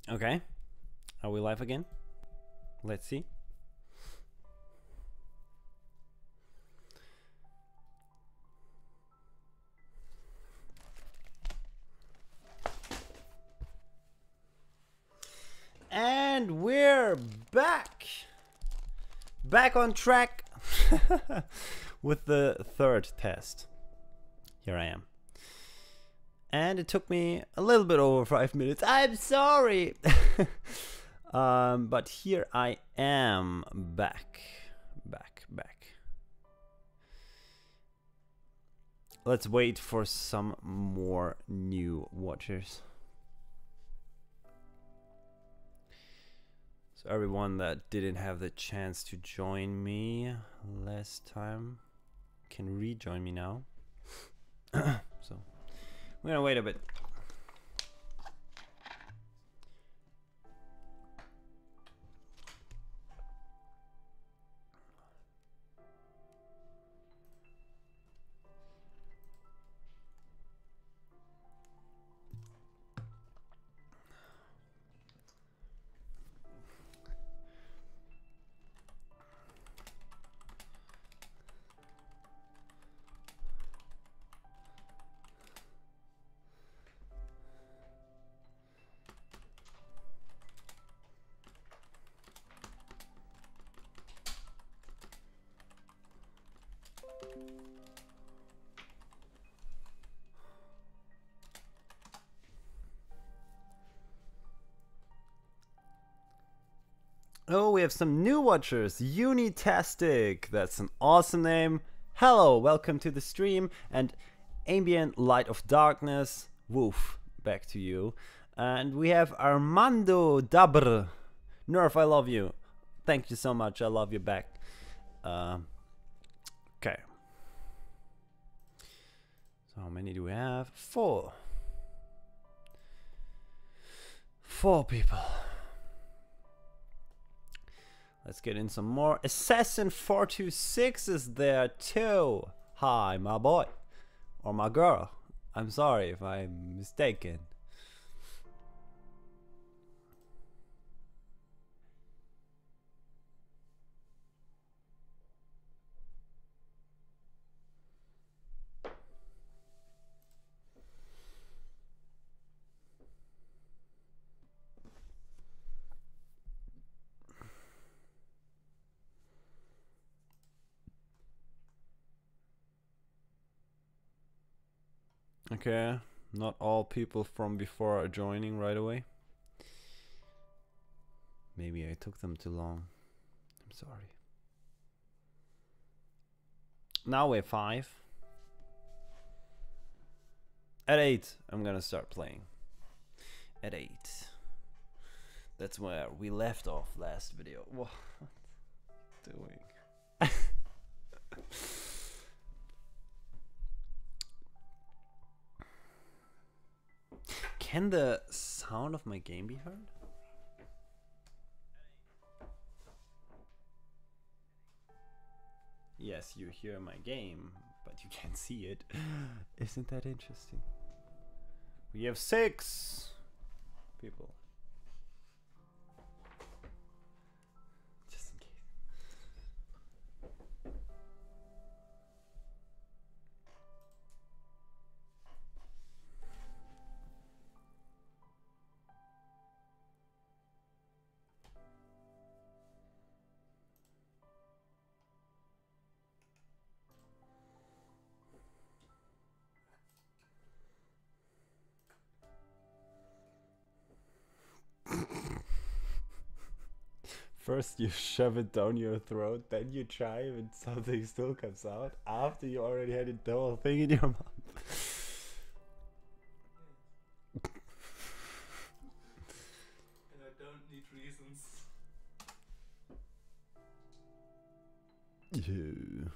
Okay. Are we live again? Let's see. And we're back! Back on track with the third test. Here I am. And it took me a little bit over 5 minutes. I'm sorry! But here I am, back. Let's wait for some more new watchers. So everyone that didn't have the chance to join me last time can rejoin me now. So we're gonna wait a bit. Oh, we have some new watchers. Unitastic. That's an awesome name. Hello, welcome to the stream. And Ambient Light of Darkness. Woof, back to you. And we have Armando Dabr. Nerf, I love you. Thank you so much. I love you back. Okay. So how many do we have? 4. 4 people. Let's get in some more. Assassin426 is there too. Hi, my boy. Or my girl. I'm sorry if I'm mistaken. Okay, not all people from before are joining right away. Maybe I took them too long. I'm sorry. Now we're 5. At 8, I'm gonna start playing. At 8. That's where we left off last video. What doing? Can the sound of my game be heard? Yes, you hear my game, but you can't see it. Isn't that interesting? We have 6 people. Just in case. First you shove it down your throat, then you try and something still comes out after you already had the whole thing in your mouth. And I don't need reasons. Yeah.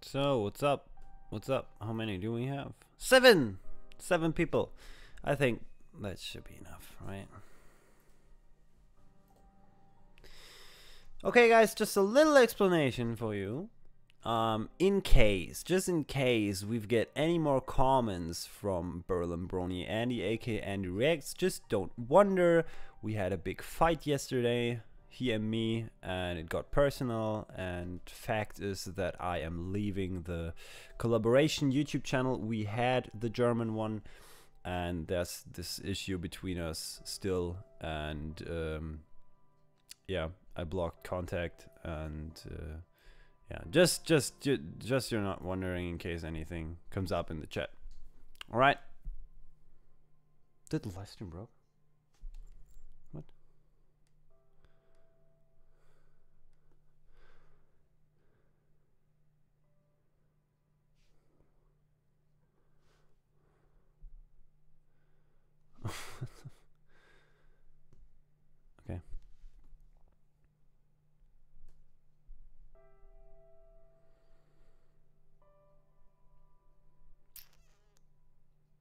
So, what's up? What's up? How many do we have? 7! 7 people. I think that should be enough, right? Okay, guys, just a little explanation for you. Just in case we get any more comments from Berlin Brony Andy, aka Andy Reacts, just don't wonder. We had a big fight yesterday, he and me, and it got personal. And fact is that I am leaving the collaboration YouTube channel. We had the German one, and there's this issue between us still. And yeah, I blocked contact, and yeah, just you're not wondering in case anything comes up in the chat. All right. Did the live stream broke? What? Okay.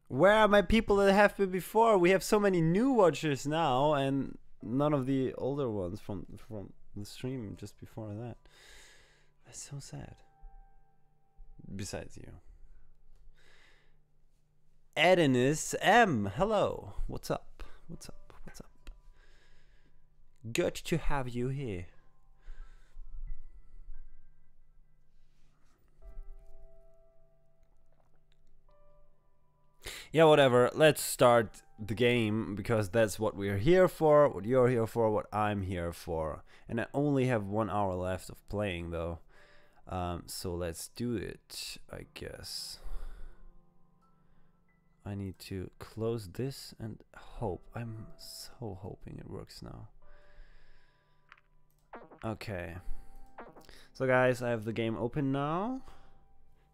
Where are my people that have been before? We have so many new watchers now, and none of the older ones from the stream just before that. That's so sad. Besides you. Adonis M, hello. What's up? What's up? What's up? Good to have you here. Yeah, whatever. Let's start the game, because that's what we're here for, what you're here for, what I'm here for. And I only have 1 hour left of playing, though. So let's do it, I guess. I need to close this and hope. I'm so hoping it works now. Okay. So guys, I have the game open now.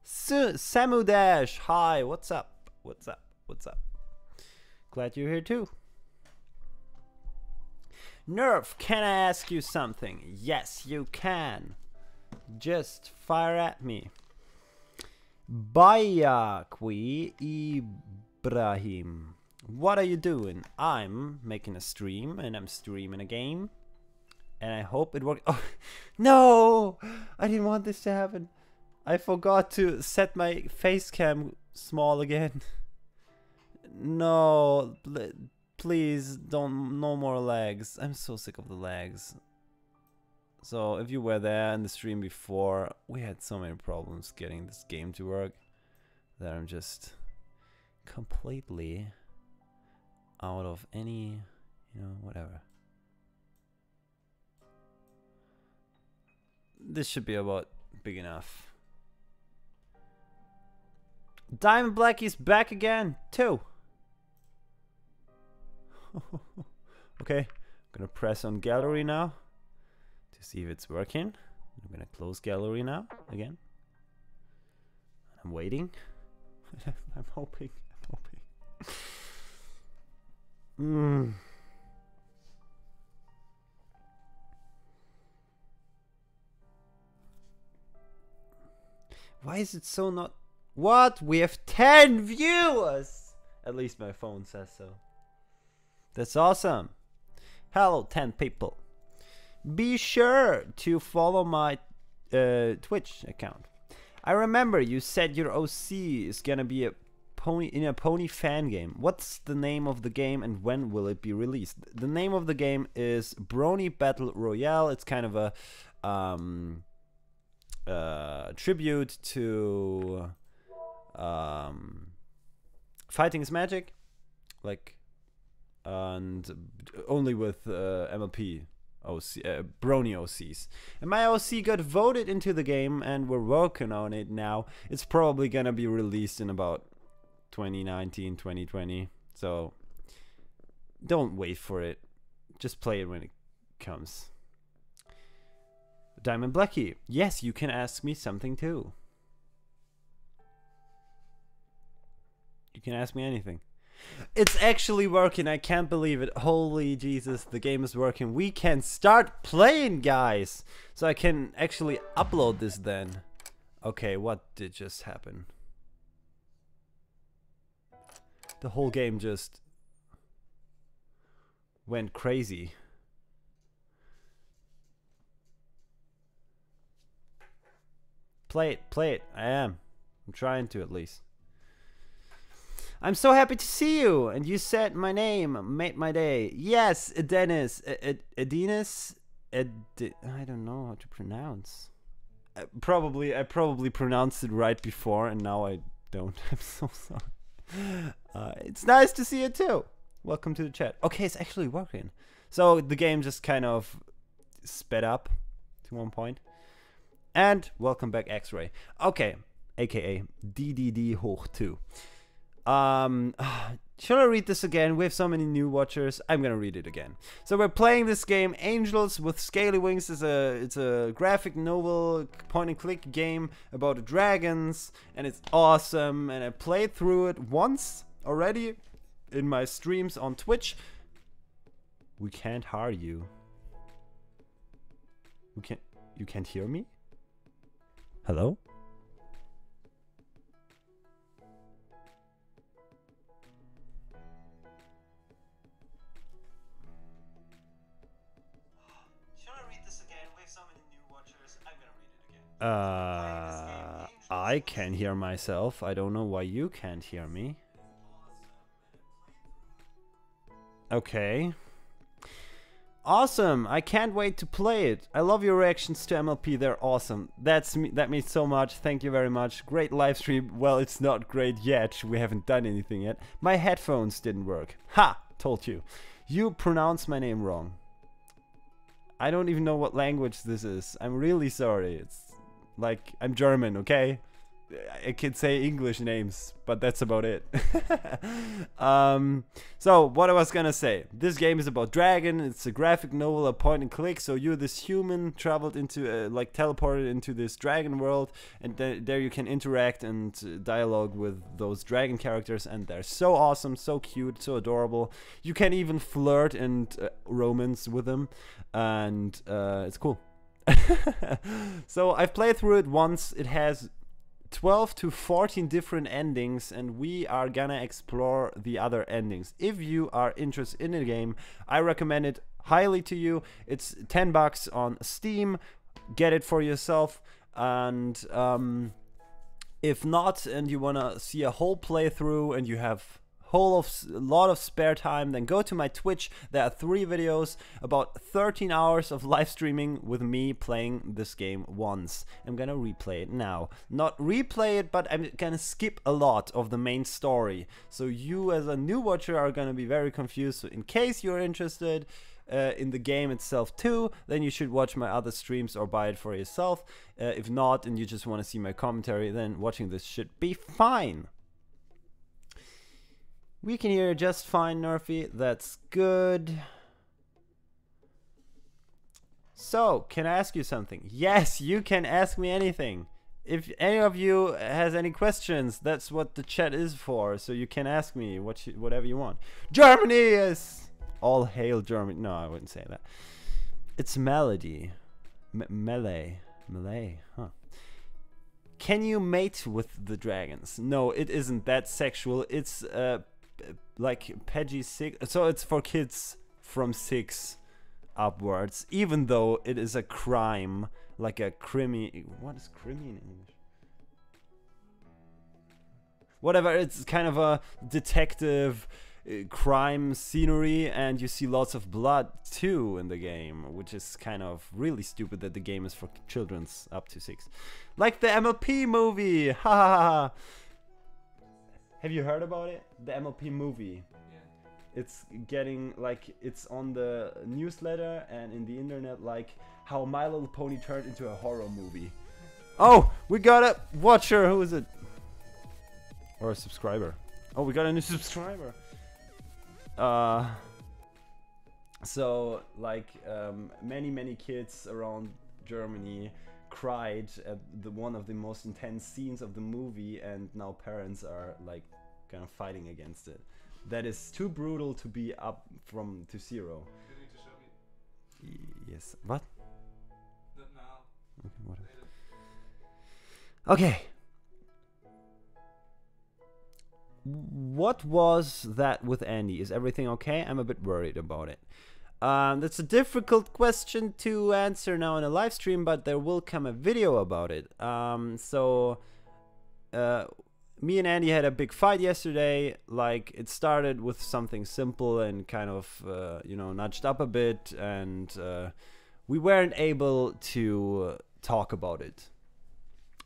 Samu Dash, hi, what's up? What's up? What's up? Glad you're here too. Nerf, can I ask you something? Yes, you can. Just fire at me. Bayakwi Ibrahim, what are you doing? I'm making a stream, and I'm streaming a game, and I hope it works. Oh no, I didn't want this to happen. I forgot to set my face cam small again. No, please don't, no more lags. I'm so sick of the lags. So if you were there in the stream before, we had so many problems getting this game to work that I'm just completely out of any, you know, whatever. This should be about big enough. Diamond Blackie's back again too. Okay, I'm gonna press on gallery now to see if it's working. I'm gonna close gallery now again. I'm waiting. I'm hoping. Why is it so not? What? We have 10 viewers! At least my phone says so. That's awesome. Hello, 10 people. Be sure to follow my Twitch account. I remember you said your OC is gonna be a pony fan game. What's the name of the game, and when will it be released? The name of the game is Brony Battle Royale. It's kind of a tribute to Fighting is Magic, like, and only with MLP OC, Brony OCs. And my OC got voted into the game, and we're working on it now. It's probably gonna be released in about 2019, 2020. So don't wait for it. Just play it when it comes. Diamond Blackie, yes, you can ask me something too. You can ask me anything. It's actually working. I can't believe it. Holy Jesus, the game is working. We can start playing, guys. So I can actually upload this then. Okay, what did just happen? The whole game just went crazy. Play it. I am. I'm trying to at least. I'm so happy to see you, and you said my name, made my day. Yes, Dennis, Edinus, I don't know how to pronounce. I probably pronounced it right before, and now I don't. I'm so sorry. It's nice to see you too. Welcome to the chat. Okay, it's actually working. So the game just kind of sped up to one point. And welcome back, X-Ray. Okay, aka DDD hoch 2. Should I read this again? We have so many new watchers. I'm gonna read it again. So we're playing this game, Angels with Scaly Wings. It's a graphic novel, point-and-click game about dragons, and it's awesome. And I played through it once already in my streams on Twitch. We can't hear you. You can't hear me? Hello? I can hear myself. I don't know why you can't hear me. Okay. Awesome. I can't wait to play it. I love your reactions to MLP. They're awesome. That means so much. Thank you very much. Great live stream. Well, it's not great yet. We haven't done anything yet. My headphones didn't work. Ha! Told you. You pronounce my name wrong. I don't even know what language this is. I'm really sorry. It's like, I'm German, okay? I can say English names, but that's about it. So, what I was gonna say. This game is about dragon. It's a graphic novel, a point and click. So you're this human traveled into, like teleported into this dragon world. And there you can interact and dialogue with those dragon characters. And they're so awesome, so cute, so adorable. You can even flirt and romance with them. And it's cool. So I've played through it once. It has 12 to 14 different endings, and we are gonna explore the other endings. If you are interested in the game, I recommend it highly to you. It's $10 on Steam. Get it for yourself. And if not, and you wanna see a whole playthrough and you have a lot of spare time, then go to my Twitch. There are 3 videos, about 13 hours of live streaming with me playing this game once. I'm gonna replay it now. Not replay it, but I'm gonna skip a lot of the main story. So you as a new watcher are gonna be very confused. So in case you're interested in the game itself too, then you should watch my other streams or buy it for yourself. If not, and you just wanna see my commentary, then watching this should be fine. We can hear just fine, Nerfy. That's good. So, can I ask you something? Yes, you can ask me anything. If any of you has any questions, that's what the chat is for. So you can ask me whatever you want. Germany is all hail Germany. No, I wouldn't say that. It's melody. Melee, huh? Can you mate with the dragons? No, it isn't that sexual. It's like PEGI 6, so it's for kids from 6 upwards, even though it is a crime, like a crimi. What is crimi in English? Whatever, it's kind of a detective crime scenery, and you see lots of blood too in the game, which is kind of really stupid that the game is for children's up to 6. Like the MLP movie! Ha ha ha! Have you heard about it? The MLP movie. Yeah. It's getting, like, it's on the newsletter and in the internet, like, how My Little Pony turned into a horror movie. Oh, we got a watcher. Who is it? Or a subscriber. Oh, we got a new subscriber. So, like, many kids around Germany cried at one of the most intense scenes of the movie, and now parents are like kind of fighting against it. That is too brutal to be up from to 0. You need to show me. Yes. What? Not now. Okay, what? Okay. What was that with Andy? Is everything okay? I'm a bit worried about it. That's a difficult question to answer now in a live stream, but there will come a video about it. Me and Andy had a big fight yesterday. Like, it started with something simple and kind of, you know, nudged up a bit, and we weren't able to talk about it.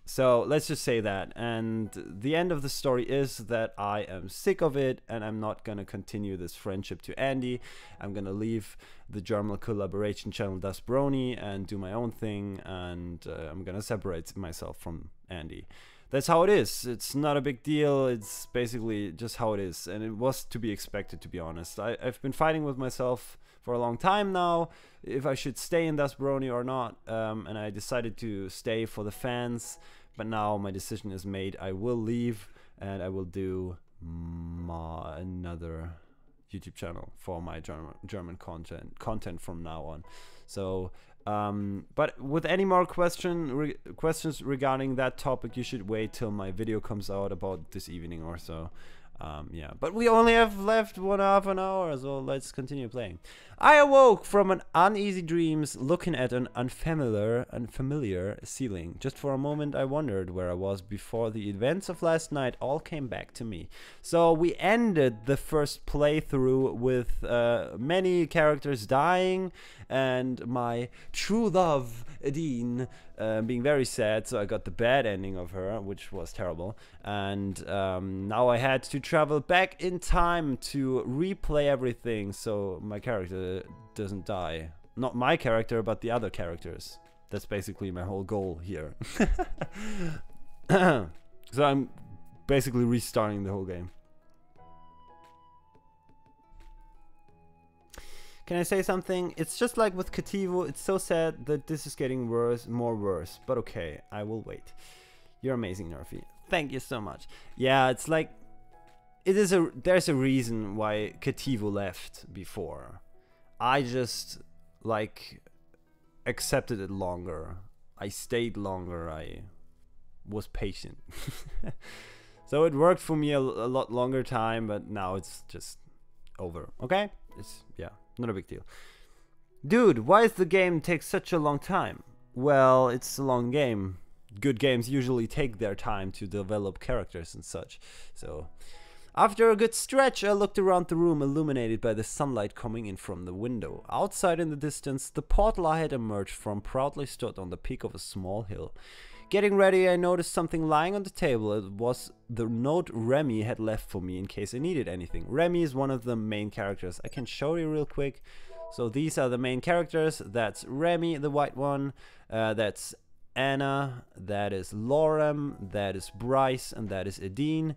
So let's just say that. And the end of the story is that I am sick of it, and I'm not gonna continue this friendship to Andy. I'm gonna leave the German collaboration channel Das Brony and do my own thing, and I'm gonna separate myself from Andy. That's how it is. It's not a big deal. It's basically just how it is, and it was to be expected, to be honest. I've been fighting with myself for a long time now if I should stay in Das Brony or not, and I decided to stay for the fans, but now my decision is made. I will leave, and I will do another YouTube channel for my German content from now on. So but with any more questions regarding that topic, you should wait till my video comes out about this evening or so. Yeah, but we only have left 1/2 hour, so let's continue playing. I awoke from an uneasy dreams looking at an unfamiliar ceiling. Just for a moment I wondered where I was before the events of last night all came back to me. So we ended the first playthrough with many characters dying and my true love Edine being very sad, so I got the bad ending of her, which was terrible. And now I had to travel back in time to replay everything so my character doesn't die. Not my character, but the other characters. That's basically my whole goal here. So I'm basically restarting the whole game. Can I say something? It's just like with Kativo, it's so sad that this is getting worse, more worse. But okay, I will wait. You're amazing, Nerfy. Thank you so much. Yeah, it's like, there's a reason why Kativo left before. I just, like, accepted it longer. I stayed longer. I was patient. So it worked for me a lot longer time, but now it's just over. Okay? It's, yeah, not a big deal. Dude, why does the game take such a long time? Well, it's a long game. Good games usually take their time to develop characters and such. So after a good stretch, I looked around the room, illuminated by the sunlight coming in from the window. Outside in the distance, the portal I had emerged from proudly stood on the peak of a small hill. Getting ready, I noticed something lying on the table. It was the note Remy had left for me in case I needed anything. Remy is one of the main characters. I can show you real quick. So these are the main characters. That's Remy, the white one. That's Anna. That is Lorem. That is Bryce. And that is Edine.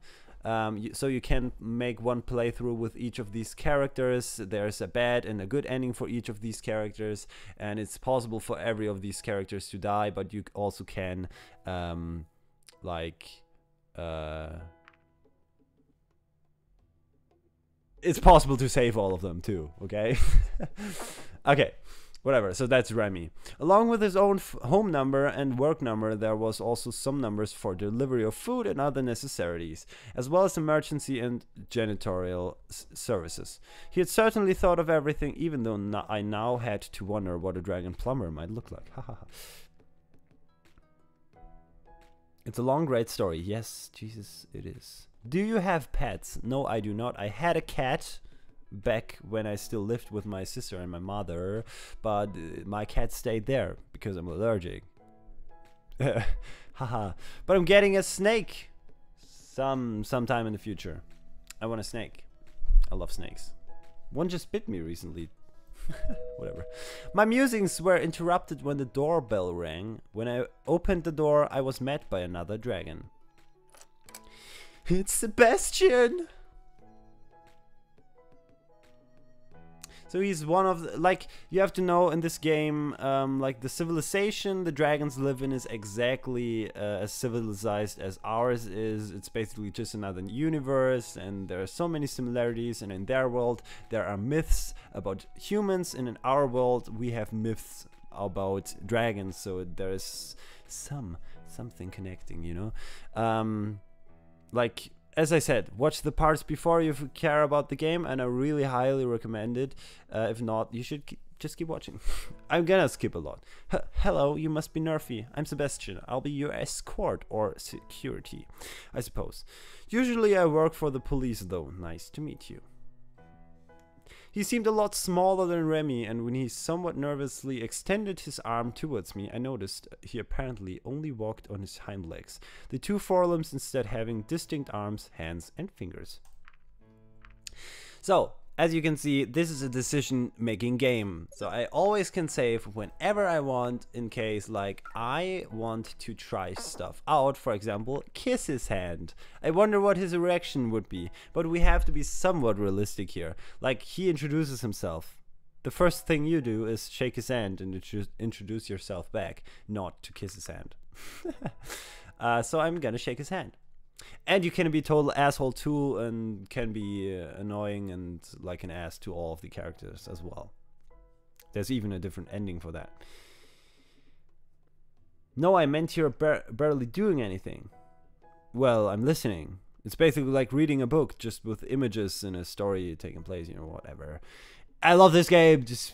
So you can make one playthrough with each of these characters. There's a bad and a good ending for each of these characters, and it's possible for every of these characters to die, but you also can it's possible to save all of them too, okay? Okay. Whatever, so that's Remy. Along with his own home number and work number, there was also some numbers for delivery of food and other necessities, as well as emergency and janitorial services. He had certainly thought of everything, even though I now had to wonder what a dragon plumber might look like. It's a long, great story. Yes, Jesus, it is. Do you have pets? No, I do not. I had a cat back when I still lived with my sister and my mother, but my cat stayed there because I'm allergic. Haha. But I'm getting a snake sometime in the future. I want a snake. I love snakes. One just bit me recently. Whatever. My musings were interrupted when the doorbell rang. When I opened the door, I was met by another dragon. It's Sebastian! So he's one of the, like, you have to know in this game, like the civilization the dragons live in is exactly as civilized as ours is. It's basically just another universe, and there are so many similarities, and in their world there are myths about humans, and in our world we have myths about dragons, so there's some something connecting, you know. Like, as I said, watch the parts before you care about the game, and I really highly recommend it. If not, you should just keep watching. I'm gonna skip a lot. Hello, you must be Nerfy. I'm Sebastian. I'll be your escort or security, I suppose. Usually I work for the police though. Nice to meet you. He seemed a lot smaller than Remy, and when he somewhat nervously extended his arm towards me, I noticed he apparently only walked on his hind legs, the two forelimbs instead having distinct arms, hands, and fingers. So, as you can see, this is a decision-making game. So I always can save whenever I want, in case like I want to try stuff out. For example, kiss his hand. I wonder what his reaction would be. But we have to be somewhat realistic here. Like, he introduces himself. The first thing you do is shake his hand and introduce yourself back, not to kiss his hand. So I'm gonna shake his hand. And you can be total asshole too, and can be annoying and like an ass to all of the characters as well. There's even a different ending for that. No, I meant you're barely doing anything. Well, I'm listening. It's basically like reading a book, just with images and a story taking place, you know, whatever. I love this game, just...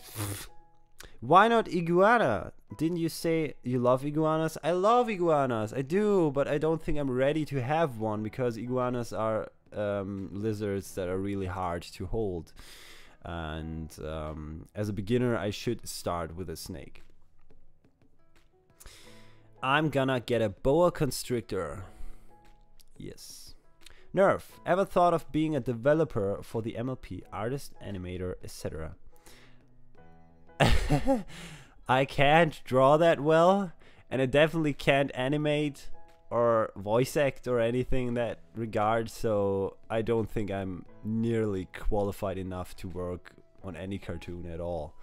Why not iguana? Didn't you say you love iguanas? I love iguanas, I do, but I don't think I'm ready to have one, because iguanas are lizards that are really hard to hold. And as a beginner, I should start with a snake. I'm gonna get a boa constrictor. Yes. Nerf, ever thought of being a developer for the MLP, artist, animator, etc.? I can't draw that well, and I definitely can't animate or voice act or anything in that regard, so I don't think I'm nearly qualified enough to work on any cartoon at all.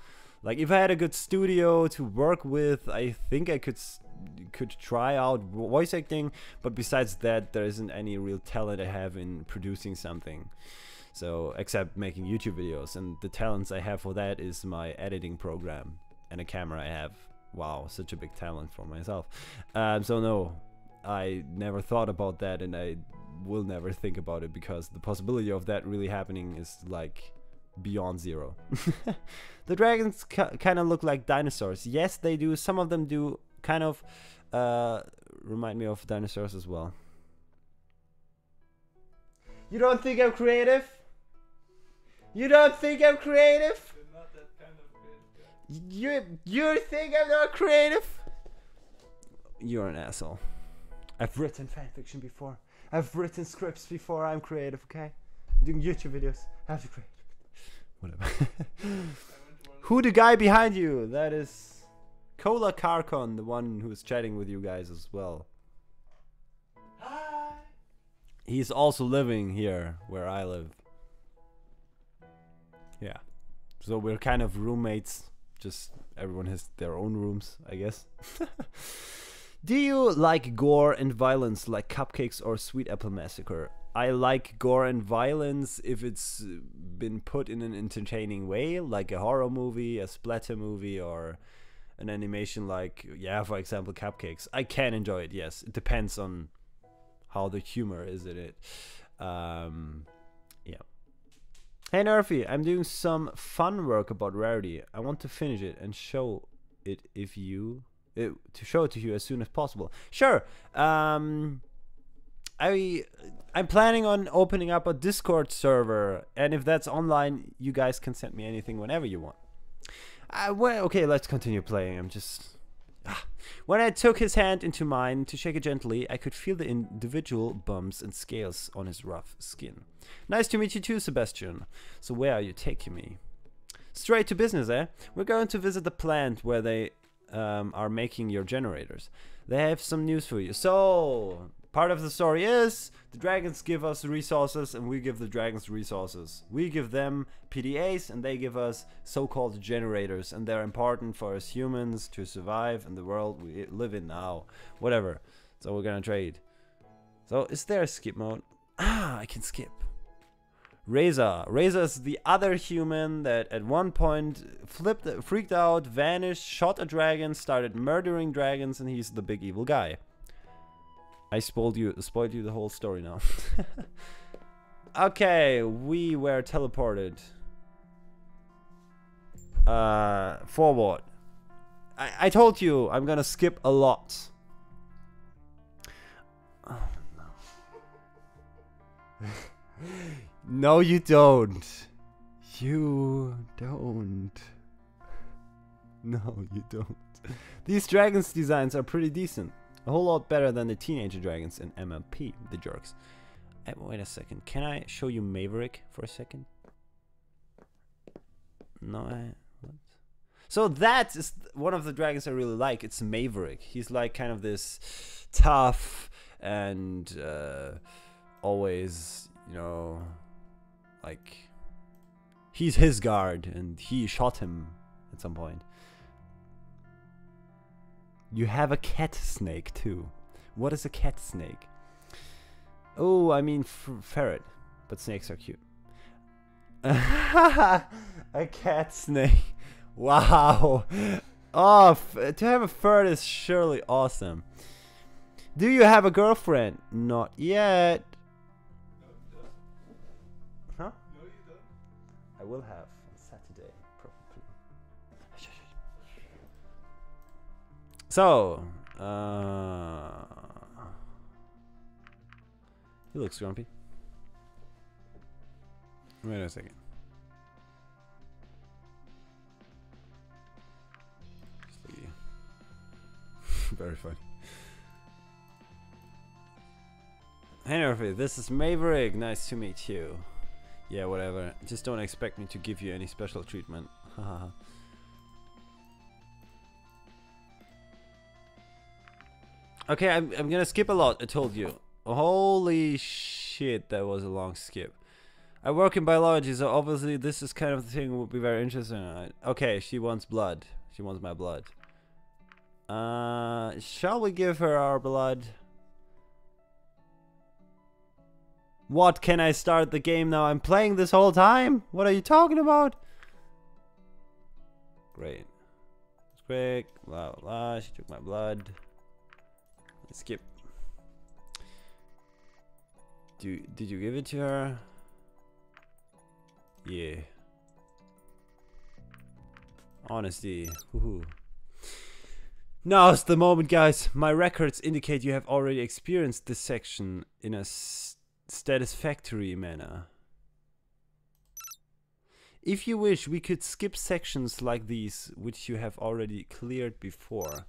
Like, if I had a good studio to work with, I think I could try out voice acting, but besides that, there isn't any real talent I have in producing something. So, except making YouTube videos, and the talents I have for that is my editing program and a camera I have. Wow, such a big talent for myself. So no, I never thought about that, and I will never think about it, because the possibility of that really happening is like beyond zero. The dragons kind of look like dinosaurs. Yes, they do. Some of them do kind of remind me of dinosaurs as well. You don't think I'm creative? You don't think I'm creative? You're not that kind of creative guy. You think I'm not creative? You're an asshole. I've written fanfiction before. I've written scripts before. I'm creative, okay? I'm doing YouTube videos. I have to create. Whatever. Who the guy behind you? That is Cola Carcon, the one who's chatting with you guys as well. Hi. He's also living here where I live. Yeah. So we're kind of roommates. Just everyone has their own rooms, I guess. Do you like gore and violence like Cupcakes or Sweet Apple Massacre? I like gore and violence if it's been put in an entertaining way, like a horror movie, a splatter movie, or an animation like, yeah, for example, Cupcakes. I can enjoy it, yes. It depends on how the humor is in it. Yeah. Hey Nerfy, I'm doing some fun work about Rarity. I want to finish it and show it to show it to you as soon as possible. Sure. I'm planning on opening up a Discord server, and if that's online, you guys can send me anything whenever you want. Well, okay, let's continue playing. I'm just... When I took his hand into mine to shake it gently, I could feel the individual bumps and scales on his rough skin. Nice to meet you too, Sebastian. So where are you taking me? Straight to business, eh? We're going to visit the plant where they are making your generators. They have some news for you. So, part of the story is the dragons give us resources and we give the dragons resources. We give them PDAs and they give us so-called generators, and they're important for us humans to survive in the world we live in now. Whatever. So we're gonna trade. So is there a skip mode? Ah, I can skip. Razor. Razor is the other human that at one point freaked out, vanished, shot a dragon, started murdering dragons, and he's the big evil guy. I spoiled you the whole story now. Okay, we were teleported. Forward. I told you I'm gonna skip a lot. Oh no. No, you don't. You don't. No, you don't. These dragons designs are pretty decent. A whole lot better than the teenager dragons in MLP, the jerks. Wait a second. Can I show you Maverick for a second? No, what? So that is one of the dragons I really like. It's Maverick. He's like kind of this tough and always, you know, like he's his guard and he shot him at some point. You have a cat snake too. What is a cat snake? Oh, I mean ferret, but snakes are cute. A cat snake. Wow. Oh, to have a ferret is surely awesome. Do you have a girlfriend? Not yet. No, you don't. Huh? No, you don't. I will have on Saturday, probably. So, he looks grumpy. Wait a second. Just look at you. Very funny. Hey Nerfy, this is Maverick. Nice to meet you. Yeah, whatever. Just don't expect me to give you any special treatment. Haha. Okay, I'm gonna skip a lot, I told you. Holy shit, that was a long skip. I work in biology, so obviously this is kind of the thing we'll be very interested in. Okay, she wants blood. She wants my blood. Shall we give her our blood? What, can I start the game now? I'm playing this whole time? What are you talking about? Great. It's quick. Blah, blah, blah. She took my blood. Let's skip. Did you give it to her? Yeah. Honesty. Woohoo. Now's the moment, guys. My records indicate you have already experienced this section in a satisfactory manner. If you wish, we could skip sections like these, which you have already cleared before.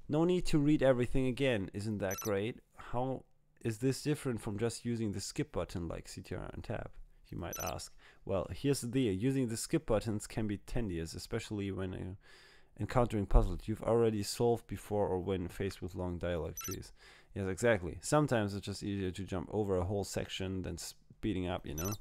No need to read everything again. Isn't that great? How is this different from just using the skip button like CTR and tab? You might ask. Well, here's the deal. Using the skip buttons can be tedious, especially when encountering puzzles you've already solved before or when faced with long dialogue trees. Yes, exactly. Sometimes it's just easier to jump over a whole section than speeding up, you know?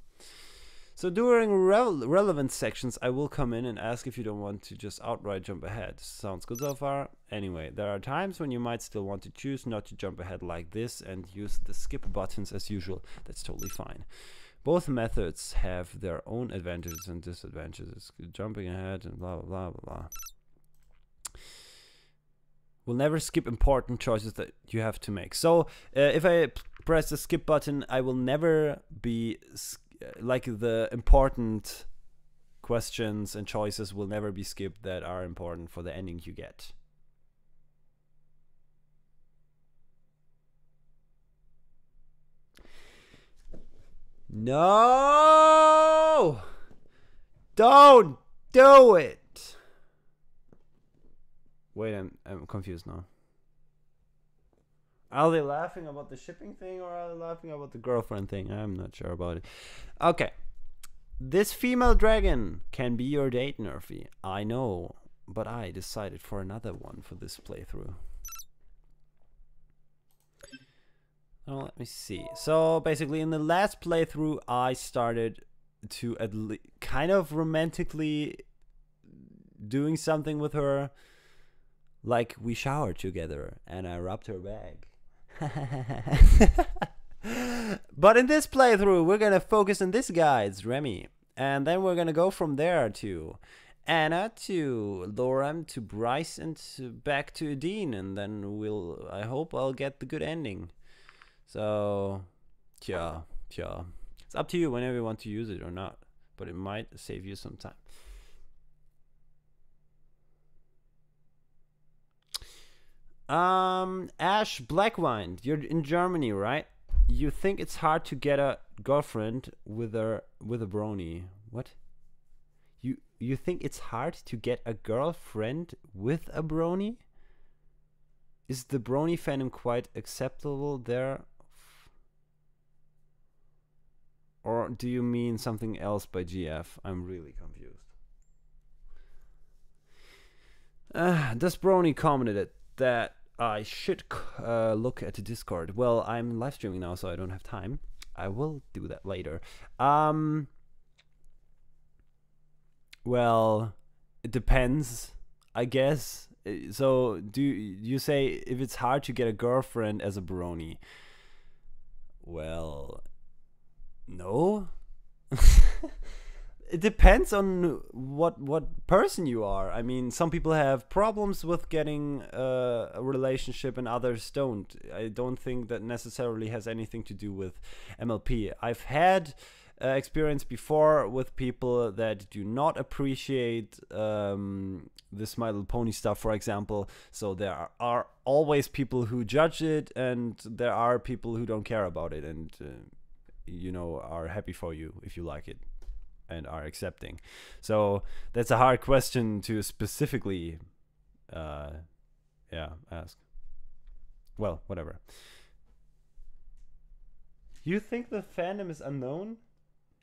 So during relevant sections, I will come in and ask if you don't want to just outright jump ahead. Sounds good so far? Anyway, there are times when you might still want to choose not to jump ahead like this and use the skip buttons as usual. That's totally fine. Both methods have their own advantages and disadvantages. Jumping ahead and blah, blah, blah, blah. We'll never skip important choices that you have to make. So if I press the skip button, I will never be like the important questions and choices will never be skipped that are important for the ending you get. No! Don't do it! Wait, I'm confused now. Are they laughing about the shipping thing or are they laughing about the girlfriend thing? I'm not sure about it. Okay. This female dragon can be your date, Nerfy. I know, but I decided for another one for this playthrough. Oh, let me see. So basically in the last playthrough I started to kind of romantically doing something with her. Like we showered together and I rubbed her back. But in this playthrough we're gonna focus on this guy, it's Remy. And then we're gonna go from there to Anna, to Lorem, to Bryce, and back to Dean. And then I hope I'll get the good ending. So, yeah. It's up to you whenever you want to use it or not, but it might save you some time. Ash Blackwine, you're in Germany, right? You think it's hard to get a girlfriend with a brony? What? You think it's hard to get a girlfriend with a brony? Is the brony fandom quite acceptable there? Or do you mean something else by GF? I'm really confused. Does Brony commented that I should look at the Discord? Well, I'm live streaming now, so I don't have time. I will do that later. Well, it depends, I guess. So, do you say if it's hard to get a girlfriend as a brony? Well, no. It depends on what person you are. I mean, some people have problems with getting a relationship and others don't. I don't think that necessarily has anything to do with MLP. I've had experience before with people that do not appreciate this My Little Pony stuff, for example. So there are always people who judge it, and there are people who don't care about it and you know, are happy for you if you like it and are accepting. So that's a hard question to specifically ask. Well, whatever. You think the fandom is unknown?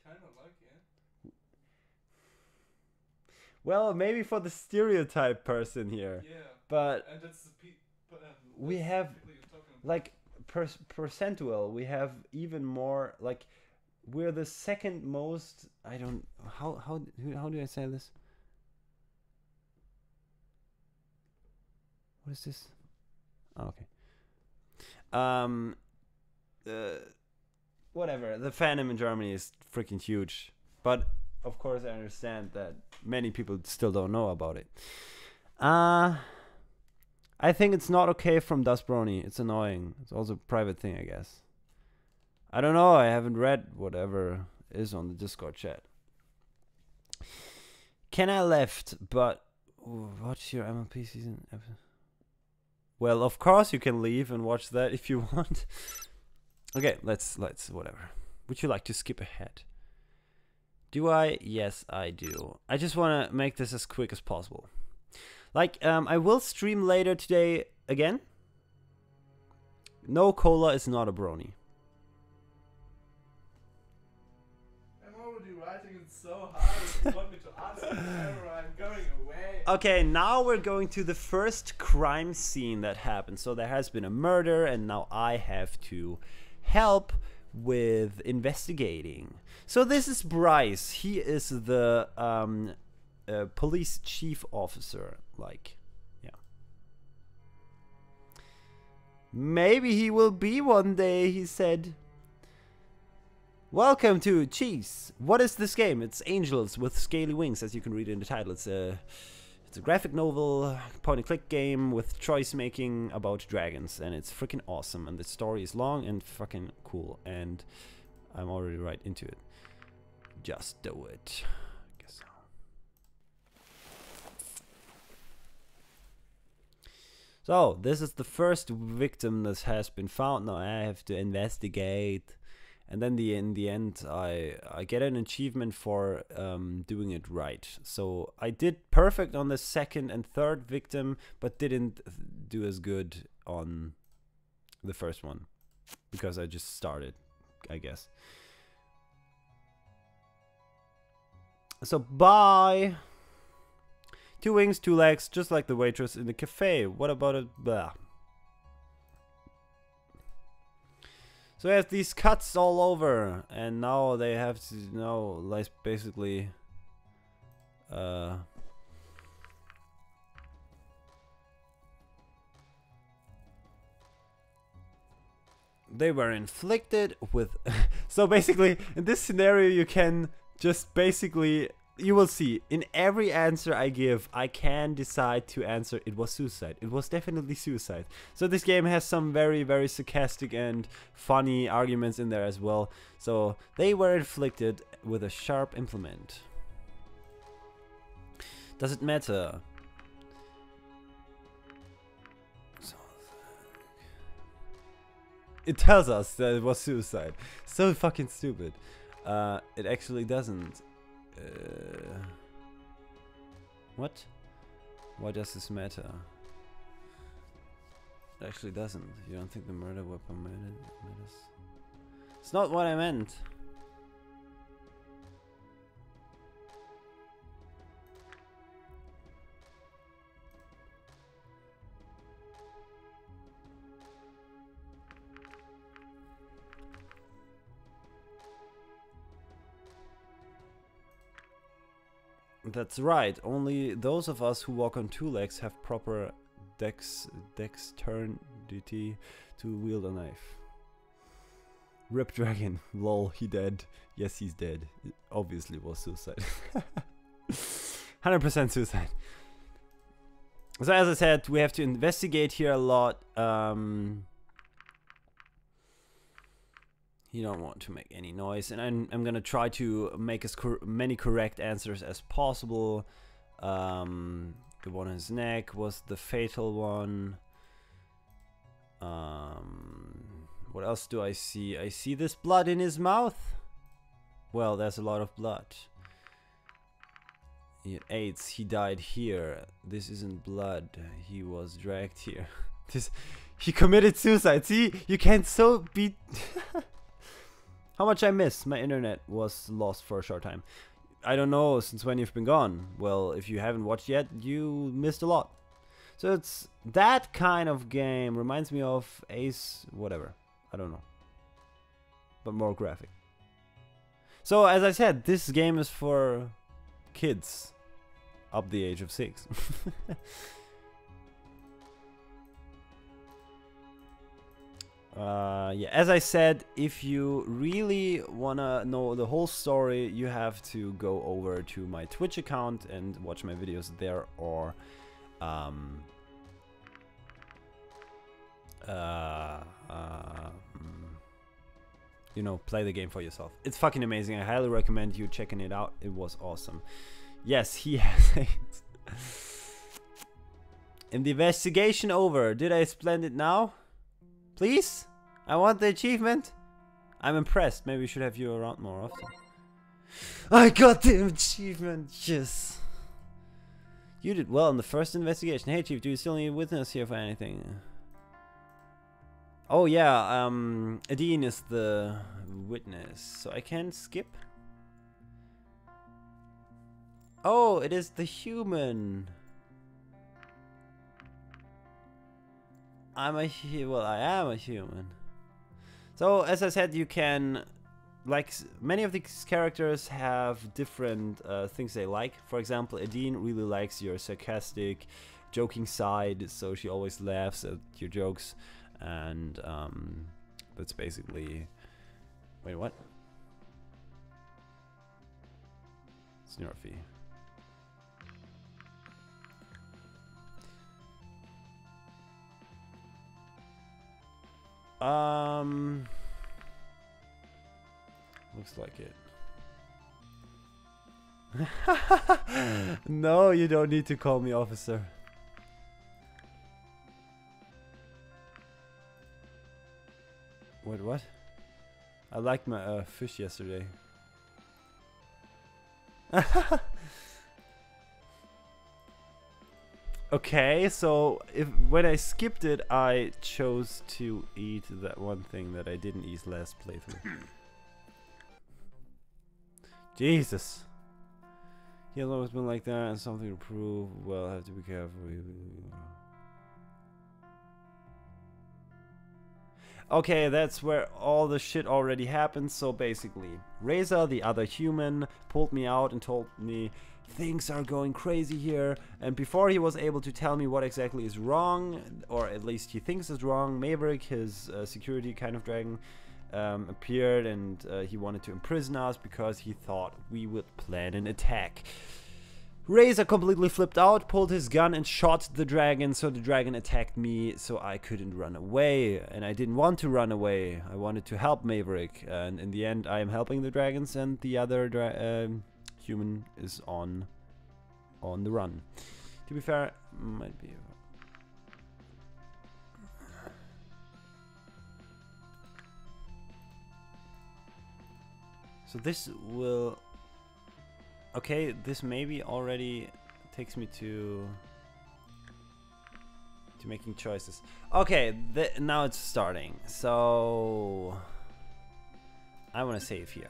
Kind of like, yeah. Well, maybe for the stereotype person here. Yeah. But and that's we have like percentual, we have even more, like we're the second most, I don't, how do I say this? What is this? Oh, okay. Whatever, the fandom in Germany is freaking huge, but of course I understand that many people still don't know about it. I think it's not okay from Dustbrony. It's annoying. It's also a private thing, I guess. I don't know. I haven't read whatever is on the Discord chat. Can I left, but watch your MLP season episode? Well, of course you can leave and watch that if you want. Okay, let's whatever. Would you like to skip ahead? Do I? Yes, I do. I just want to make this as quick as possible. Like, I will stream later today again. No, Cola is not a brony. I'm already writing it so hard. If you want me to answer whenever I'm going away. Okay, now we're going to the first crime scene that happened. So there has been a murder, and now I have to help with investigating. So this is Bryce. He is the police chief officer. Like, yeah. Maybe he will be one day, he said. Welcome to Cheese. What is this game? It's Angels with Scaly Wings, as you can read in the title. It's a graphic novel, point-and-click game with choice making about dragons, and it's freaking awesome. And the story is long and fucking cool, and I'm already right into it. Just do it. Guess so. So this is the first victim that has been found. Now I have to investigate. And then in the end, I get an achievement for doing it right. So I did perfect on the second and third victim, but didn't do as good on the first one. Because I just started, I guess. So bye! 2 wings, 2 legs, just like the waitress in the cafe. What about it? Blah. So he has these cuts all over, and now they have to, like, basically, they were inflicted with, so basically, in this scenario, you can just basically you will see, in every answer I give, I can decide to answer it was suicide. It was definitely suicide. So this game has some very, very sarcastic and funny arguments in there as well. So they were inflicted with a sharp implement. Does it matter? It tells us that it was suicide. So fucking stupid. It actually doesn't. What? Why does this matter? It actually doesn't. You don't think the murder weapon matters? It's not what I meant. That's right, only those of us who walk on two legs have proper dexterity to wield a knife. Rip Dragon, lol, he dead. Yes, he's dead. It obviously was suicide. 100% suicide. So as I said, we have to investigate here a lot. You don't want to make any noise, and I'm gonna try to make as many correct answers as possible. The one on his neck was the fatal one. What else do I see? I see this blood in his mouth. Well, there's a lot of blood. He had AIDS. He died here. This isn't blood. He was dragged here. He committed suicide. See, you can't so be. How much I miss? My internet was lost for a short time. I don't know since when you've been gone. Well, if you haven't watched yet, you missed a lot. So it's that kind of game. Reminds me of Ace, whatever. I don't know. But more graphic. So as I said, this game is for kids up the age of 6. Yeah, as I said, if you really wanna know the whole story, you have to go over to my Twitch account and watch my videos there, or you know, play the game for yourself. It's fucking amazing. I highly recommend you checking it out. It was awesome. Yes, he has AIDS. And the investigation over. Did I explain it now? Please? I want the achievement. I'm impressed. Maybe we should have you around more often. I got the achievement. Yes. You did well in the first investigation. Hey Chief, do you still need a witness here for anything? Oh yeah, Adine is the witness. So I can skip? Oh, it is the human. Well, I am a human. So, as I said, you can, like, many of these characters have different things they like. For example, Adine really likes your sarcastic, joking side, so she always laughs at your jokes, and that's basically... Wait, what? It's Nerfy. Looks like it. No, you don't need to call me officer. Wait, what? I liked my fish yesterday. Okay, so when I skipped it, I chose to eat that one thing that I didn't eat last playthrough. Jesus. He has always been like that, and something to prove. Well, I have to be careful. Okay, that's where all the shit already happened. So basically, Reza, the other human, pulled me out and told me things are going crazy here. And before he was able to tell me what exactly is wrong, or at least he thinks is wrong, Maverick, his security kind of dragon, appeared, and he wanted to imprison us because he thought we would plan an attack. Razor completely flipped out, pulled his gun and shot the dragon, so the dragon attacked me, so I couldn't run away, and I didn't want to run away. I wanted to help Maverick, and in the end I am helping the dragons, and the other human is on the run. To be fair, might be... So this will... Okay, this maybe already takes me to making choices. Okay, now it's starting. So I want to save here.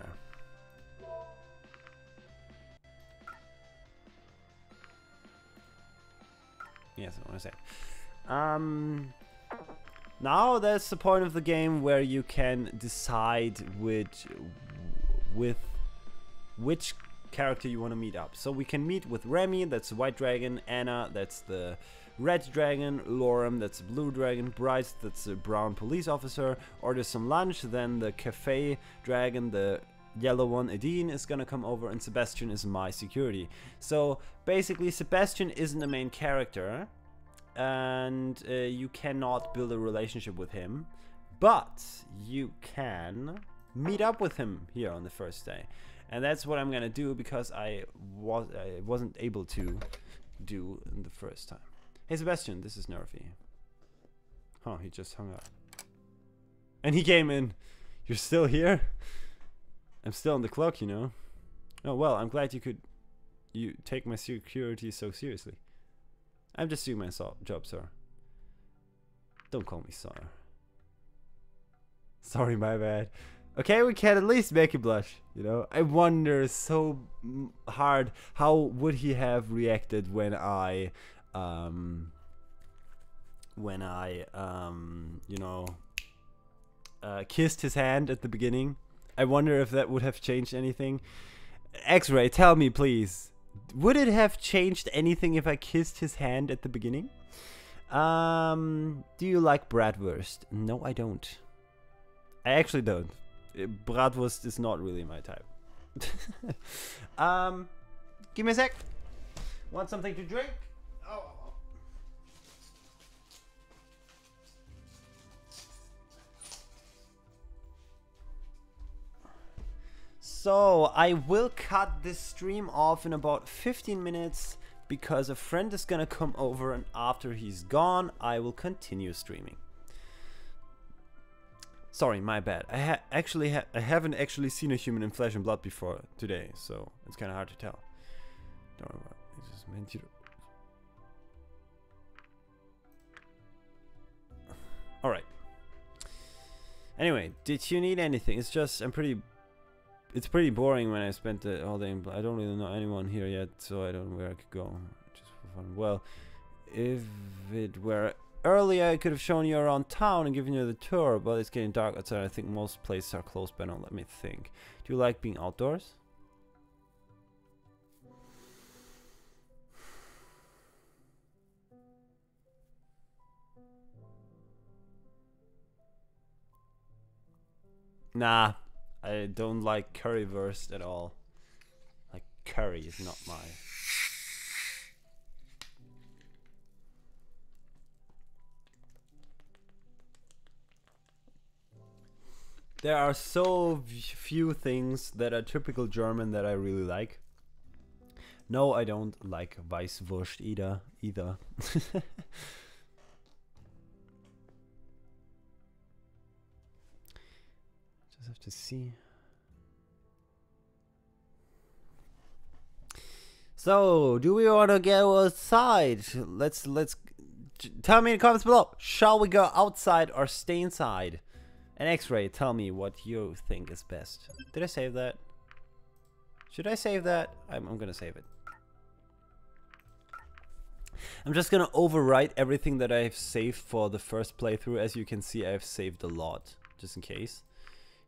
Yes, I want to save. Now that's the point of the game where you can decide with which character you want to meet up. So we can meet with Remy, that's the white dragon, Anna, that's the red dragon, Lorem, that's the blue dragon, Bryce, that's the brown police officer, order some lunch, then the cafe dragon, the yellow one, Adine, is gonna come over, and Sebastian is my security. So basically Sebastian isn't the main character, and you cannot build a relationship with him, but you can meet up with him here on the first day. And that's what I'm gonna do, because I wasn't able to do in the first time. Hey Sebastian, this is Nerfy. Oh, he just hung up. And he came in. You're still here? I'm still on the clock, you know. Oh well, I'm glad you take my security so seriously. I'm just doing my job, sir. Don't call me sir. Sorry, my bad. Okay, we can at least make him blush, you know. I wonder so hard how would he have reacted when I you know, kissed his hand at the beginning. I wonder if that would have changed anything. X-Ray, tell me please. Would it have changed anything if I kissed his hand at the beginning? Do you like bratwurst? No, I don't. I actually don't. Bratwurst is not really my type. Give me a sec. Want something to drink? Oh. So I will cut this stream off in about 15 minutes because a friend is gonna come over, and after he's gone I will continue streaming. Sorry, my bad. I haven't actually seen a human in flesh and blood before today, so it's kind of hard to tell. Don't worry about it. It's just meant to... All right. Anyway, did you need anything? It's just it's pretty boring when I spent the whole day. I don't really know anyone here yet, so I don't know where I could go. Just for fun. Well, if it were earlier, I could have shown you around town and given you the tour, but it's getting dark outside. I think most places are closed by now. Let me think. Do you like being outdoors? Nah, I don't like currywurst at all. Like, curry is not my... There are so few things that are typical German that I really like. No, I don't like Weißwurst either. Just have to see. So, do we want to go outside? Let's tell me in the comments below. Shall we go outside or stay inside? And X-Ray, tell me what you think is best. Did I save that? Should I save that? I'm gonna save it. I'm just gonna overwrite everything that I've saved for the first playthrough. As you can see, I've saved a lot, just in case.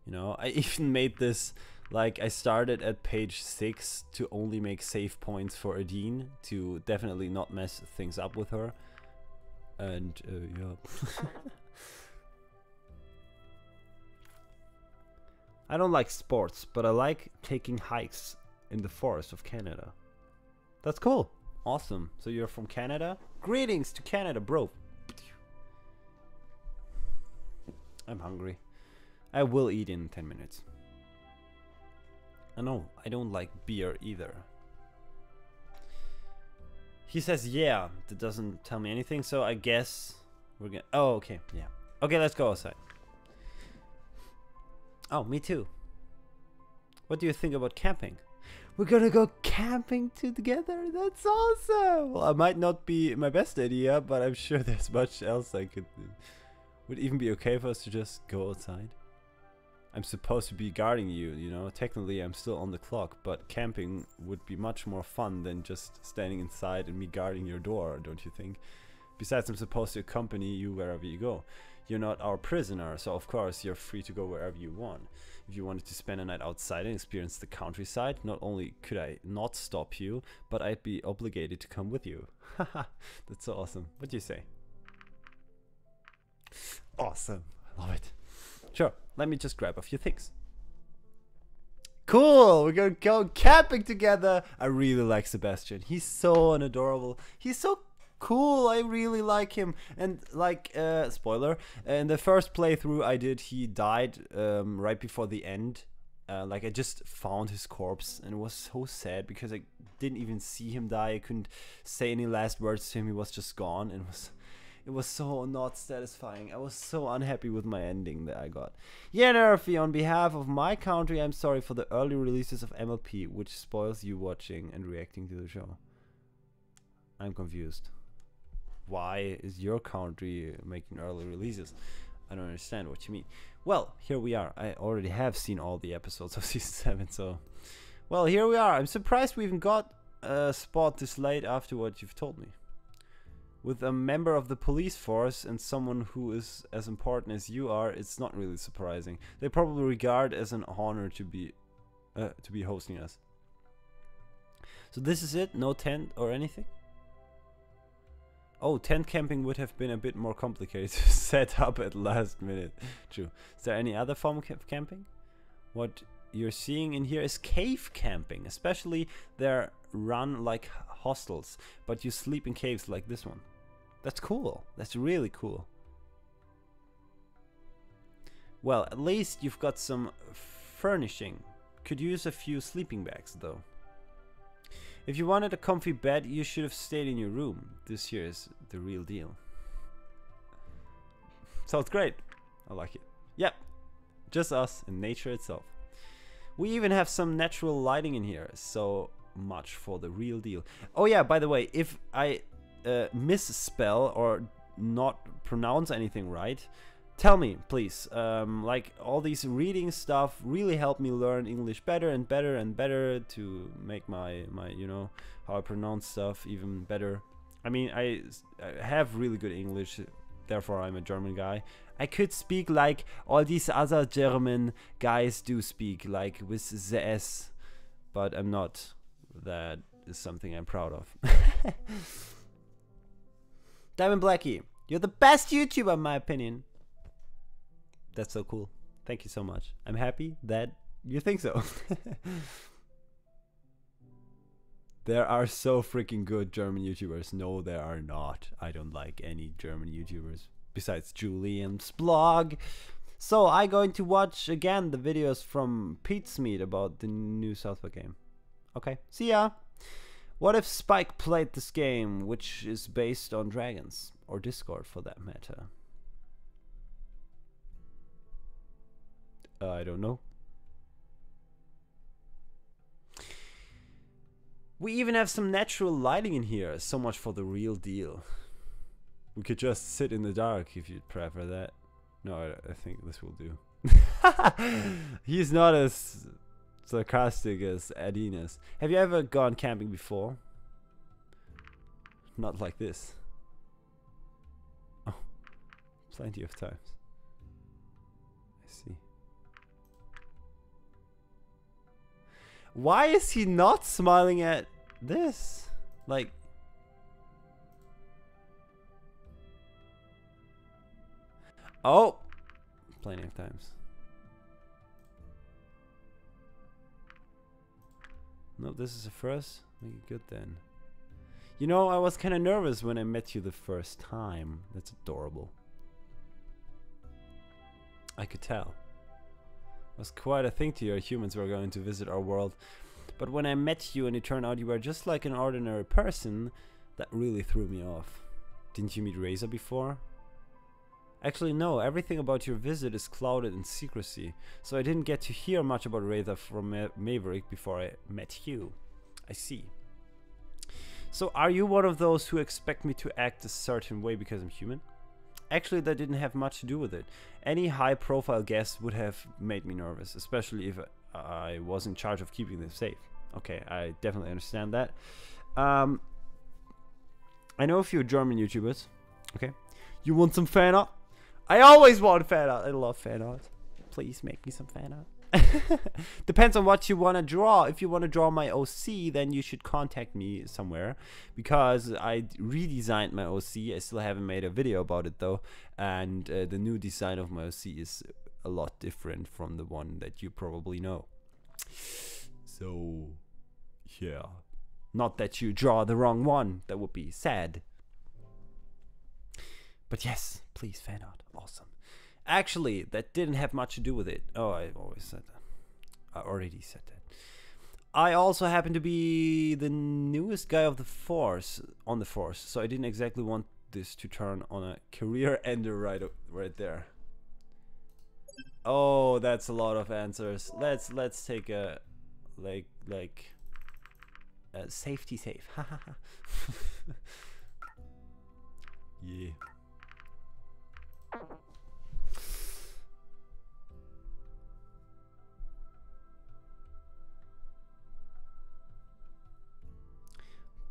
You know, I even made this, like, I started at page 6 to only make save points for Adine, to definitely not mess things up with her. And, yeah. I don't like sports, but I like taking hikes in the forest of Canada. That's cool. Awesome. So you're from Canada? Greetings to Canada, bro. I'm hungry. I will eat in 10 minutes. I know, I don't like beer either. He says, yeah, that doesn't tell me anything, so I guess we're gonna... Oh, okay, yeah. Okay, let's go outside. Oh, me too. What do you think about camping? We're gonna go camping together? That's awesome! Well, it might not be my best idea, but I'm sure there's much else I could do. Would it even be okay for us to just go outside? I'm supposed to be guarding you, you know? Technically, I'm still on the clock, but camping would be much more fun than just standing inside and me guarding your door, don't you think? Besides, I'm supposed to accompany you wherever you go. You're not our prisoner, so of course you're free to go wherever you want. If you wanted to spend a night outside and experience the countryside, not only could I not stop you, but I'd be obligated to come with you. Haha, that's so awesome. What do you say? Awesome. I love it. Sure, let me just grab a few things. Cool, we're gonna go camping together. I really like Sebastian. He's so adorable. He's so cool. I really like him. And like, spoiler, in the first playthrough I did, he died right before the end. Like I just found his corpse and it was so sad because I didn't even see him die. I couldn't say any last words to him. He was just gone, and it was so not satisfying. I was so unhappy with my ending that I got. Yeah, Nerfy, on behalf of my country, I'm sorry for the early releases of MLP, which spoils you watching and reacting to the show. I'm confused. Why is your country making early releases? I don't understand what you mean. Well, here we are. I already have seen all the episodes of season 7, so... Well, here we are. I'm surprised we even got a spot this late after what you've told me. With a member of the police force and someone who is as important as you are, it's not really surprising. They probably regard it as an honor to be hosting us. So this is it? No tent or anything? Oh, tent camping would have been a bit more complicated to set up at last minute. True. Is there any other form of camping? What you're seeing in here is cave camping. Especially they're run like hostels, but you sleep in caves like this one. That's cool. That's really cool. Well, at least you've got some furnishing. Could use a few sleeping bags though. If you wanted a comfy bed, you should have stayed in your room. This here is the real deal. Sounds great. I like it. Yep. Just us and nature itself. We even have some natural lighting in here. So much for the real deal. Oh yeah, by the way, if I misspell or not pronounce anything right, tell me, please. Like all these reading stuff really helped me learn English better and better and better to make my you know, how I pronounce stuff even better. I mean, I have really good English, therefore I'm a German guy. I could speak like all these other German guys do speak, like with the S, but I'm not. That is something I'm proud of. Diamond Blackie, you're the best YouTuber in my opinion. That's so cool. Thank you so much. I'm happy that you think so. There are so freaking good German YouTubers. No, there are not. I don't like any German YouTubers besides Julian's blog. So I'm going to watch again the videos from Pete's Meet about the new South Park game. Okay, see ya. What if Spike played this game, which is based on dragons, or Discord for that matter? I don't know. We even have some natural lighting in here. So much for the real deal. We could just sit in the dark if you'd prefer that. No, I think this will do. He's not as sarcastic as Adinus. Have you ever gone camping before? Not like this. Oh, plenty of times. I see. Why is he not smiling at this? Like... Oh! Plenty of times. No, this is a first. Make it good then. You know, I was kind of nervous when I met you the first time. That's adorable. I could tell. It was quite a thing to hear humans were going to visit our world. But when I met you and it turned out you were just like an ordinary person, that really threw me off. Didn't you meet Razor before? Actually, no. Everything about your visit is clouded in secrecy. So I didn't get to hear much about Razor from Maverick before I met you. I see. So are you one of those who expect me to act a certain way because I'm human? Actually, that didn't have much to do with it. Any high-profile guest would have made me nervous, especially if I was in charge of keeping them safe. Okay, I definitely understand that. I know a few German YouTubers. Okay. You want some fan art? I always want fan art. I love fan art. Please make me some fan art. Depends on what you want to draw. If you want to draw my OC, then you should contact me somewhere, because I redesigned my OC. I still haven't made a video about it though, and the new design of my OC is a lot different from the one that you probably know. So yeah, not that you draw the wrong one, that would be sad. But yes, please, fan art. Awesome. Actually, that didn't have much to do with it. Oh, I always said that. I already said that. I also happen to be the newest guy of the Force, on the Force, so I didn't exactly want this to turn on a career ender right there. Oh, that's a lot of answers. Let's take a safety safe. Yeah.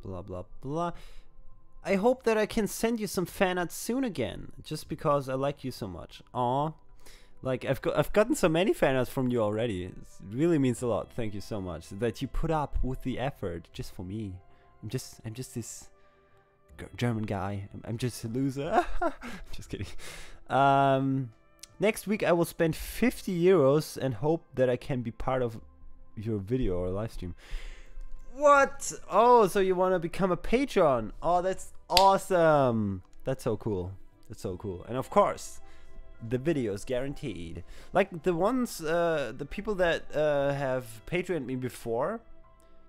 Blah blah blah. I hope that I can send you some fan art soon again, just because I like you so much. Aw, like I've gotten so many fan arts from you already. It really means a lot. Thank you so much that you put up with the effort just for me. I'm just this German guy. I'm just a loser. Just kidding. Next week I will spend 50 euros and hope that I can be part of your video or live stream. What? Oh, so you want to become a patron? Oh, that's awesome. That's so cool. That's so cool. And of course, the videos guaranteed. Like the ones, the people that have patroned me before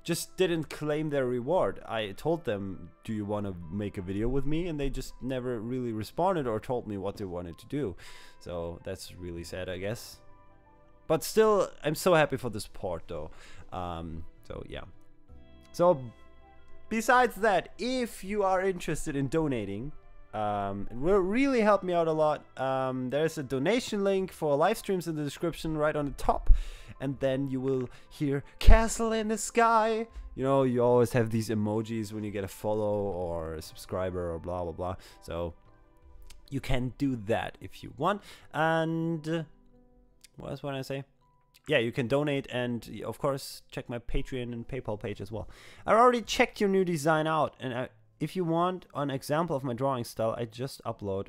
just didn't claim their reward. I told them, do you want to make a video with me? And they just never really responded or told me what they wanted to do. So that's really sad, I guess. But still, I'm so happy for the support though. So yeah. So besides that, if you are interested in donating, it will really help me out a lot. There's a donation link for live streams in the description right on the top. And then you will hear Castle in the Sky. You know, you always have these emojis when you get a follow or a subscriber or blah, blah, blah. So you can do that if you want. And what else want I say? Yeah, you can donate and, of course, check my Patreon and PayPal page as well. I already checked your new design out. And if you want an example of my drawing style, I just upload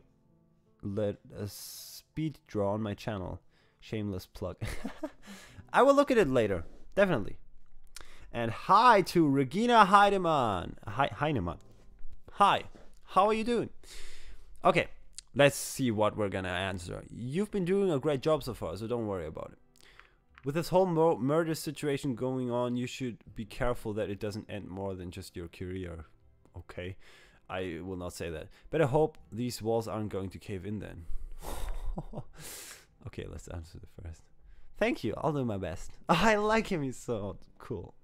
a speed draw on my channel. Shameless plug. I will look at it later, definitely. And hi to Regina Heidemann. Heinemann. Hi, how are you doing? Okay, let's see what we're gonna answer. You've been doing a great job so far, so don't worry about it. With this whole murder situation going on, you should be careful that it doesn't end more than just your career. Okay, I will not say that. But I hope these walls aren't going to cave in then. Okay, let's answer the first. Thank you, I'll do my best. I like him, he's so cool.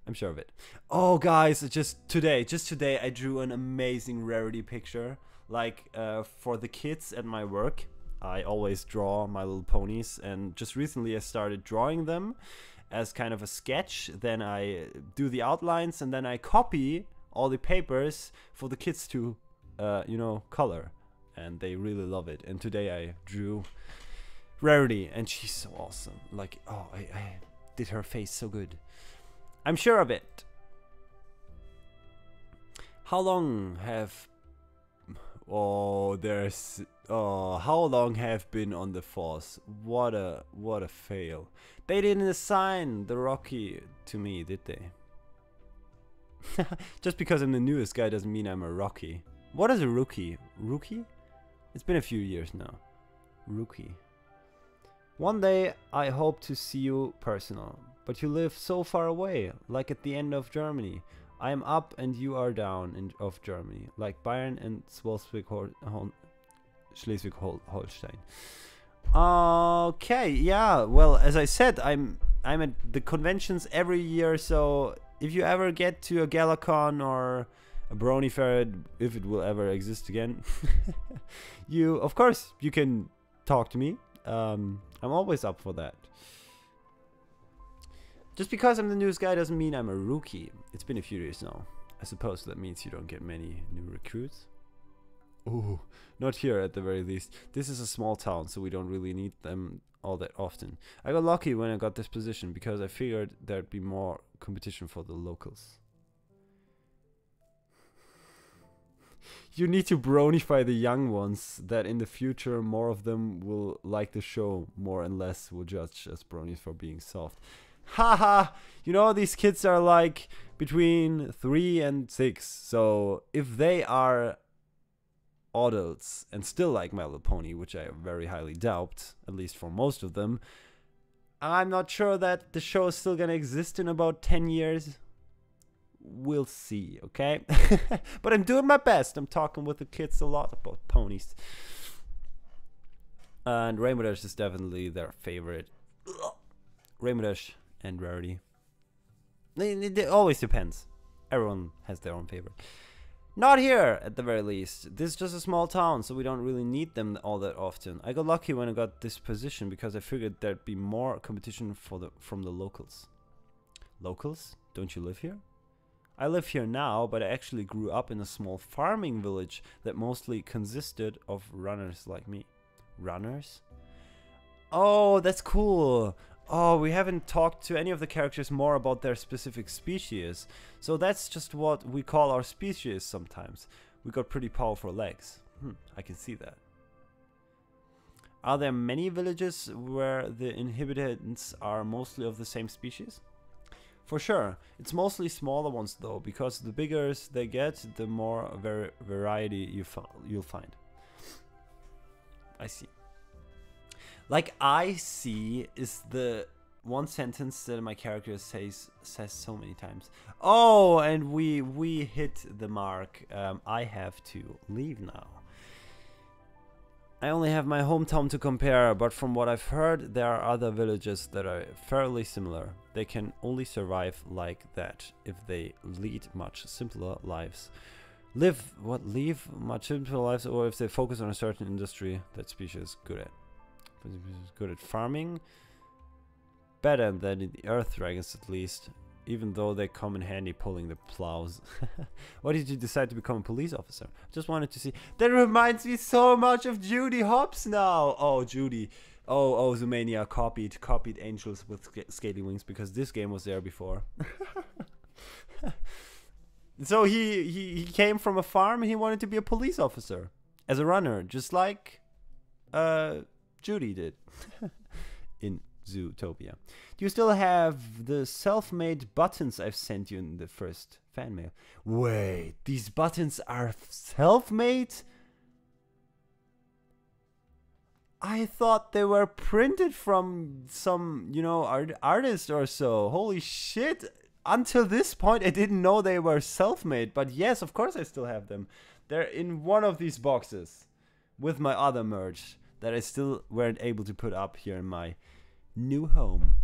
I'm sure of it. Oh guys, just today I drew an amazing rarity picture. Like for the kids at my work, I always draw My Little Ponies, and just recently I started drawing them as kind of a sketch. Then I do the outlines and then I copy all the papers for the kids to, you know, color. And they really love it. And today I drew Rarity, and she's so awesome. Like, oh, I did her face so good. I'm sure of it. How long have... Oh, there's... Oh, how long have been on the force? What a fail. They didn't assign the Rocky to me, did they? Just because I'm the newest guy doesn't mean I'm a Rocky. What is a rookie? Rookie? It's been a few years now. Rookie. One day I hope to see you personal, but you live so far away, like at the end of Germany. I am up and you are down of Germany, like Bayern and Schleswig-Holstein. Okay, yeah. Well, as I said, I'm at the conventions every year, so if you ever get to a GalaCon or a Brony Fair, if it will ever exist again, of course, you can talk to me. I'm always up for that. Just because I'm the newest guy doesn't mean I'm a rookie. It's been a few years now. I suppose that means you don't get many new recruits. Ooh, not here at the very least. This is a small town, so we don't really need them all that often. I got lucky when I got this position because I figured there'd be more competition for the locals. You need to bronify the young ones, that in the future more of them will like the show, more and less will judge us bronies for being soft. Haha, you know, these kids are like between 3 and 6, so if they are adults and still like My Little Pony, which I very highly doubt, at least for most of them, I'm not sure that the show is still gonna exist in about 10 years. We'll see, okay? But I'm doing my best. I'm talking with the kids a lot about ponies. And Rainbow Dash is definitely their favorite. Rainbow Dash and Rarity. It always depends. Everyone has their own favorite. Not here, at the very least. This is just a small town, so we don't really need them all that often. I got lucky when I got this position because I figured there'd be more competition from the locals. Locals? Don't you live here? I live here now, but I actually grew up in a small farming village that mostly consisted of runners like me. Runners? Oh, that's cool. Oh, we haven't talked to any of the characters more about their specific species. So that's just what we call our species sometimes. We got pretty powerful legs. I can see that. Are there many villages where the inhabitants are mostly of the same species? For sure. It's mostly smaller ones though, because the bigger they get, the more variety you'll find. I see. Like I see is the one sentence that my character says so many times. Oh, and we hit the mark. I have to leave now. I only have my hometown to compare, but from what I've heard, there are other villages that are fairly similar. They can only survive like that if they lead much simpler lives. Leave much simpler lives, or if they focus on a certain industry that species is good at. Good at farming, better than the earth dragons at least, even though they come in handy pulling the plows. Why did you decide to become a police officer? Just wanted to see. That reminds me so much of Judy Hopps now. Oh, Judy. Oh, Zumania copied Angels with Scaly Wings because this game was there before. So he came from a farm and he wanted to be a police officer as a runner, just like Judy did in Zootopia. Do you still have the self-made buttons I've sent you in the first fan mail? Wait, these buttons are self-made? I thought they were printed from some, you know, artist or so. Holy shit. Until this point, I didn't know they were self-made. But yes, of course I still have them. They're in one of these boxes with my other merch that I still weren't able to put up here in my new home.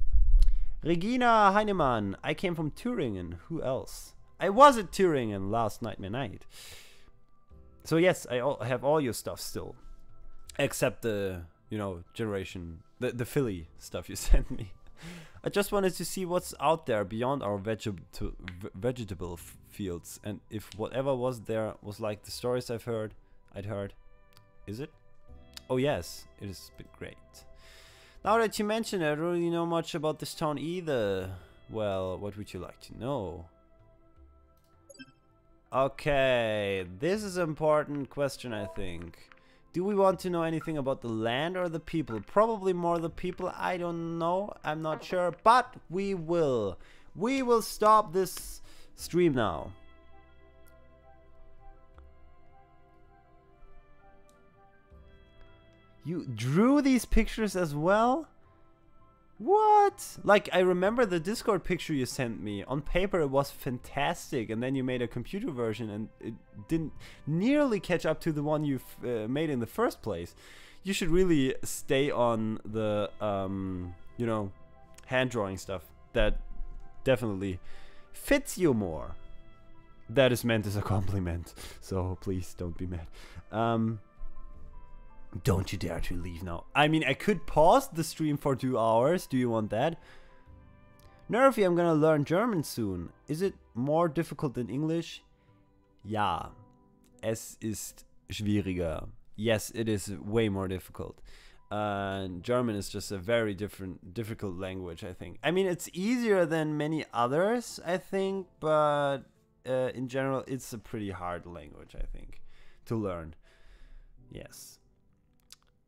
Regina Heinemann. I came from Thüringen. Who else? I was at Thüringen last Nightmare Night. So yes, I have all your stuff still. Except the, you know, generation, the Philly stuff you sent me. I just wanted to see what's out there beyond our vegetable fields, and if whatever was there was like the stories I'd heard. Is it? Oh yes, it has been great. Now that you mention it, I don't really know much about this town either. Well, what would you like to know? Okay, this is an important question, I think. Do we want to know anything about the land or the people? Probably more the people. I don't know. I'm not sure. But we will. We will stop this stream now. You drew these pictures as well? What? Like, I remember the Discord picture you sent me. On paper it was fantastic, and then you made a computer version and it didn't nearly catch up to the one you've made in the first place. You should really stay on the, you know, hand drawing stuff. That definitely fits you more. That is meant as a compliment, so please don't be mad. Don't you dare to leave now. I mean, I could pause the stream for 2 hours. Do you want that? Nerfy, I'm gonna learn German soon. Is it more difficult than English? Ja. Es ist schwieriger. Yes, it is way more difficult. German is just a very difficult language, I think. I mean, it's easier than many others, I think, but in general, it's a pretty hard language, I think, to learn. Yes.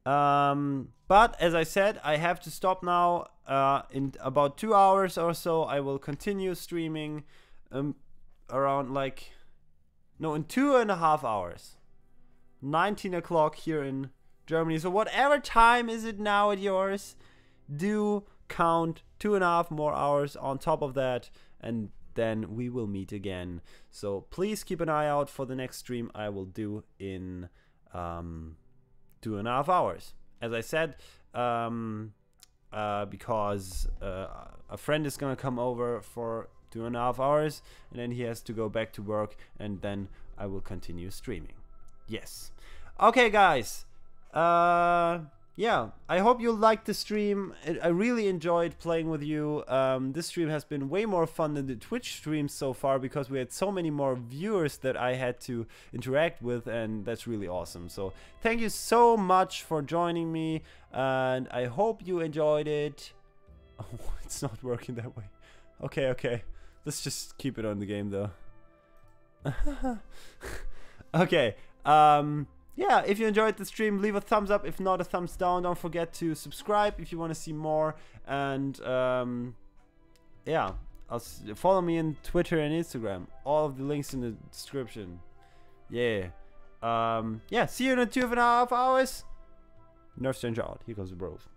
But as I said, I have to stop now. In about 2 hours or so, I will continue streaming around like, no, in 2.5 hours. 19 o'clock here in Germany. So whatever time is it now at yours, do count 2.5 more hours on top of that, and then we will meet again. So please keep an eye out for the next stream I will do in 2.5 hours. As I said, because a friend is gonna come over for 2.5 hours, and then he has to go back to work, and then I will continue streaming. Yes. Okay, guys. Yeah, I hope you liked the stream. I really enjoyed playing with you. This stream has been way more fun than the Twitch streams so far, because we had so many more viewers that I had to interact with, and that's really awesome. So thank you so much for joining me, and I hope you enjoyed it. Oh, it's not working that way. Okay. Let's just keep it on the game though. Okay. Yeah, if you enjoyed the stream, leave a thumbs up. If not, a thumbs down. Don't forget to subscribe if you want to see more. And yeah, follow me on Twitter and Instagram. All of the links in the description. Yeah. Yeah, see you in 2.5 hours. NerfStranger out. Here goes the bros.